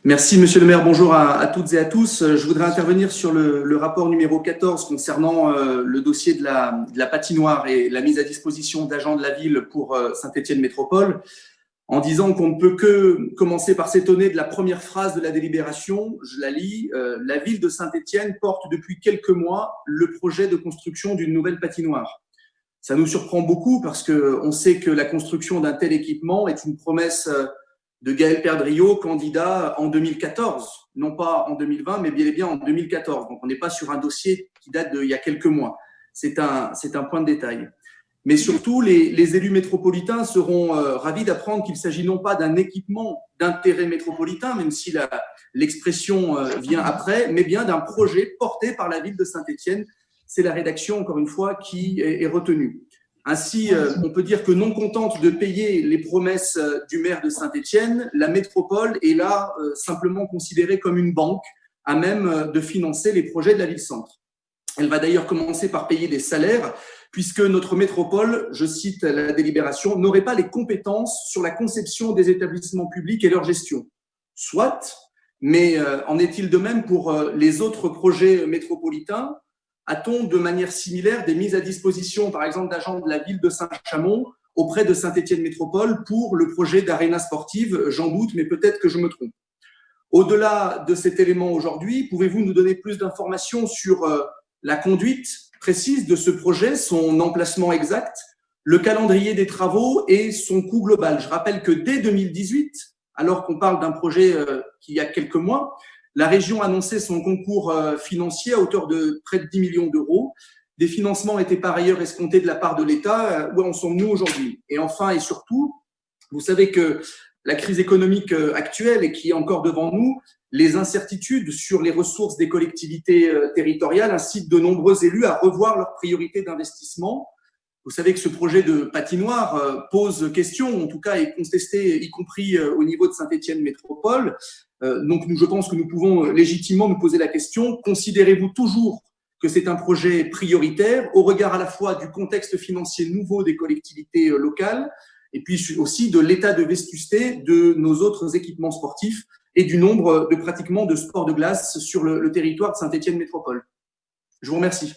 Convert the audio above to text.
Merci, Monsieur le maire. Bonjour à toutes et à tous. Je voudrais intervenir sur le rapport numéro 14 concernant le dossier de la patinoire et la mise à disposition d'agents de la ville pour Saint-Étienne Métropole, en disant qu'on ne peut que commencer par s'étonner de la première phrase de la délibération. Je la lis. La ville de Saint-Étienne porte depuis quelques mois le projet de construction d'une nouvelle patinoire. Ça nous surprend beaucoup parce qu'on sait que la construction d'un tel équipement est une promesse de Gaël Perdriau, candidat en 2014, non pas en 2020, mais bien et bien en 2014. Donc, on n'est pas sur un dossier qui date d'il y a quelques mois. C'est un point de détail. Mais surtout, les élus métropolitains seront ravis d'apprendre qu'il s'agit non pas d'un équipement d'intérêt métropolitain, même si l'expression vient après, mais bien d'un projet porté par la ville de Saint-Étienne. C'est la rédaction, encore une fois, qui est retenue. Ainsi, on peut dire que non contente de payer les promesses du maire de Saint-Étienne, la métropole est là simplement considérée comme une banque à même de financer les projets de la ville-centre. Elle va d'ailleurs commencer par payer des salaires puisque notre métropole, je cite la délibération, n'aurait pas les compétences sur la conception des établissements publics et leur gestion. Soit, mais en est-il de même pour les autres projets métropolitains? A-t-on de manière similaire des mises à disposition, par exemple, d'agents de la ville de Saint-Chamond auprès de Saint-Étienne Métropole pour le projet d'aréna sportive? J'en doute, mais peut-être que je me trompe. Au-delà de cet élément aujourd'hui, pouvez-vous nous donner plus d'informations sur la conduite précise de ce projet, son emplacement exact, le calendrier des travaux et son coût global? Je rappelle que dès 2018, alors qu'on parle d'un projet qui y a quelques mois, la région annonçait son concours financier à hauteur de près de 10 millions d'euros. Des financements étaient par ailleurs escomptés de la part de l'État. Où en sommes-nous aujourd'hui? Et enfin et surtout, vous savez que la crise économique actuelle et qui est encore devant nous, les incertitudes sur les ressources des collectivités territoriales incitent de nombreux élus à revoir leurs priorités d'investissement. Vous savez que ce projet de patinoire pose question, en tout cas est contesté, y compris au niveau de Saint-Étienne Métropole. Donc, je pense que nous pouvons légitimement nous poser la question, considérez-vous toujours que c'est un projet prioritaire au regard à la fois du contexte financier nouveau des collectivités locales et puis aussi de l'état de vétusté de nos autres équipements sportifs et du nombre de pratiquements de sports de glace sur le territoire de Saint-Étienne Métropole? Je vous remercie.